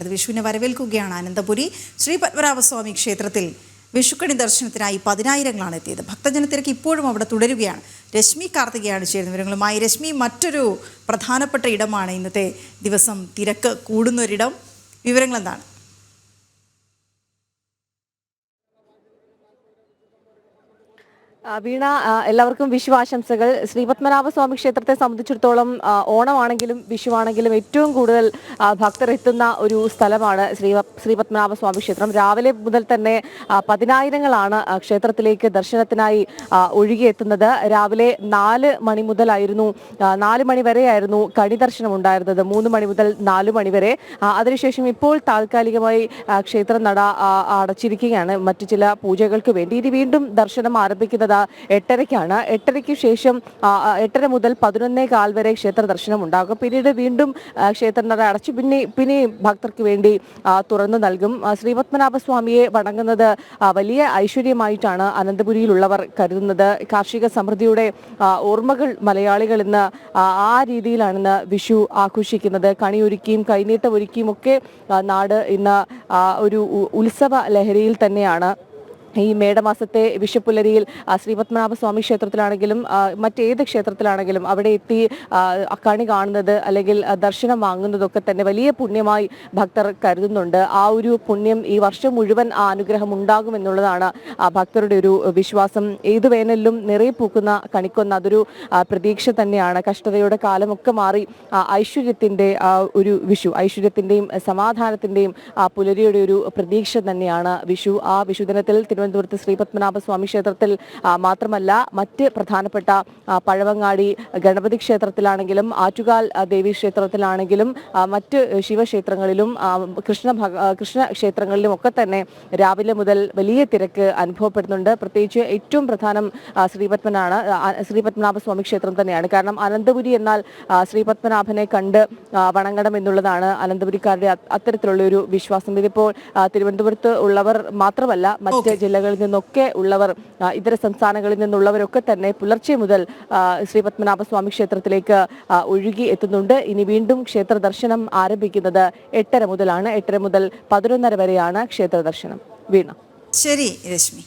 പറയുന്നത്. വിഷുവിനെ വരവേൽക്കുകയാണ് അനന്തപുരി. ശ്രീ പത്മനാഭസ്വാമി ക്ഷേത്രത്തിൽ വിഷുക്കണി ദർശനത്തിനായി 10,000-ങ്ങളാണ് എത്തിയത്. ഭക്തജനത്തിരക്ക് ഇപ്പോഴും അവിടെ തുടരുകയാണ്. രശ്മി കാർത്തികയാണ് ചേരുന്ന വിവരങ്ങളുമായി. രശ്മി, മറ്റൊരു പ്രധാനപ്പെട്ട ഇടമാണ് ഇന്നത്തെ ദിവസം തിരക്ക് കൂടുന്നൊരിടം. വിവരങ്ങൾ എന്താണ്? വീണ, എല്ലാവർക്കും വിഷുവാശംസകൾ. ശ്രീപത്മനാഭസ്വാമി ക്ഷേത്രത്തെ സംബന്ധിച്ചിടത്തോളം ഓണമാണെങ്കിലും വിഷുവാണെങ്കിലും ഏറ്റവും കൂടുതൽ ഭക്തർ എത്തുന്ന ഒരു സ്ഥലമാണ് ശ്രീപത്മനാഭസ്വാമി ക്ഷേത്രം. രാവിലെ മുതൽ തന്നെ 10,000-ങ്ങളാണ് ക്ഷേത്രത്തിലേക്ക് ദർശനത്തിനായി ഒഴുകിയെത്തുന്നത്. രാവിലെ 4 മണി മുതലായിരുന്നു 4 മണി വരെയായിരുന്നു കണി ദർശനം ഉണ്ടായിരുന്നത്. 3 മണി മുതൽ 4 മണി വരെ. അതിനുശേഷം ഇപ്പോൾ താൽക്കാലികമായി ക്ഷേത്ര നട അടച്ചിരിക്കുകയാണ് മറ്റു ചില പൂജകൾക്ക് വേണ്ടി. ഇനി വീണ്ടും ദർശനം ആരംഭിക്കുന്നത് 8:30-ക്കാണ്. 8:30-ക്ക് ശേഷം 8:30 മുതൽ 11:15 വരെ ക്ഷേത്ര ദർശനം ഉണ്ടാകും. പിന്നീട് വീണ്ടും ക്ഷേത്രനട അടച്ചു പിന്നെ ഭക്തർക്ക് വേണ്ടി തുറന്നു നൽകും. ശ്രീപത്മനാഭസ്വാമിയെ വണങ്ങുന്നത് വലിയ ഐശ്വര്യമായിട്ടാണ് അനന്തപുരിയിലുള്ളവർ കരുതുന്നത്. കാർഷിക സമൃദ്ധിയുടെ ഓർമ്മകൾ മലയാളികൾ ഇന്ന് ആ രീതിയിലാണ് വിഷു ആഘോഷിക്കുന്നത്. കണിയൊരുക്കിയും കൈനീട്ടമൊരുക്കിയും ഒക്കെ നാട് ഇന്ന് ഒരു ഉത്സവ ലഹരിയിൽ തന്നെയാണ്. ഈ മേടമാസത്തെ വിഷുപ്പുലരിയിൽ ശ്രീപത്മനാഭസ്വാമി ക്ഷേത്രത്തിലാണെങ്കിലും മറ്റേത് ക്ഷേത്രത്തിലാണെങ്കിലും അവിടെ എത്തി കണി കാണുന്നത് അല്ലെങ്കിൽ ദർശനം വാങ്ങുന്നതൊക്കെ തന്നെ വലിയ പുണ്യമായി ഭക്തർ കരുതുന്നുണ്ട്. ആ ഒരു പുണ്യം ഈ വർഷം മുഴുവൻ ആ അനുഗ്രഹം ഉണ്ടാകുമെന്നുള്ളതാണ് ഭക്തരുടെ ഒരു വിശ്വാസം. ഏതു വേനലിലും നിറയെ പൂക്കുന്ന കണിക്കൊന്ന അതൊരു പ്രതീക്ഷ തന്നെയാണ്. കഷ്ടതയുടെ കാലമൊക്കെ മാറി ഐശ്വര്യത്തിന്റെ ഒരു വിഷു, ഐശ്വര്യത്തിന്റെയും സമാധാനത്തിന്റെയും പുലരിയുടെ ഒരു പ്രതീക്ഷ തന്നെയാണ് വിഷു. ആ വിഷുദിനത്തിൽ തിരുവനന്തപുരത്ത് ശ്രീപത്മനാഭസ്വാമി ക്ഷേത്രത്തിൽ മാത്രമല്ല മറ്റ് പ്രധാനപ്പെട്ട പഴവങ്ങാടി ഗണപതി ക്ഷേത്രത്തിലാണെങ്കിലും ആറ്റുകാൽ ദേവി ക്ഷേത്രത്തിലാണെങ്കിലും മറ്റ് ശിവക്ഷേത്രങ്ങളിലും കൃഷ്ണ ക്ഷേത്രങ്ങളിലും ഒക്കെ തന്നെ രാവിലെ മുതൽ വലിയ തിരക്ക് അനുഭവപ്പെടുന്നുണ്ട്. പ്രത്യേകിച്ച് ഏറ്റവും പ്രധാനം ശ്രീപത്മനാഭസ്വാമി ക്ഷേത്രം തന്നെയാണ്. കാരണം അനന്തപുരി എന്നാൽ ശ്രീപത്മനാഭനെ കണ്ട് വണങ്ങണം എന്നുള്ളതാണ് അനന്തപുരിക്കാരുടെ അത്തരത്തിലുള്ള ഒരു വിശ്വാസം. ഇതിപ്പോൾ തിരുവനന്തപുരത്ത് ഉള്ളവർ മാത്രമല്ല മറ്റ് ജില്ലകളിൽ നിന്നൊക്കെ ഉള്ളവർ, ഇതര സംസ്ഥാനങ്ങളിൽ നിന്നുള്ളവരൊക്കെ തന്നെ പുലർച്ചെ മുതൽ ശ്രീപത്മനാഭസ്വാമി ക്ഷേത്രത്തിലേക്ക് ഒഴുകി എത്തുന്നുണ്ട്. ഇനി വീണ്ടും ക്ഷേത്ര ദർശനം ആരംഭിക്കുന്നത് 8:30 മുതലാണ്. 8:30 മുതൽ 11:30 വരെയാണ് ക്ഷേത്ര ദർശനം. വീണ. ശരി രശ്മി.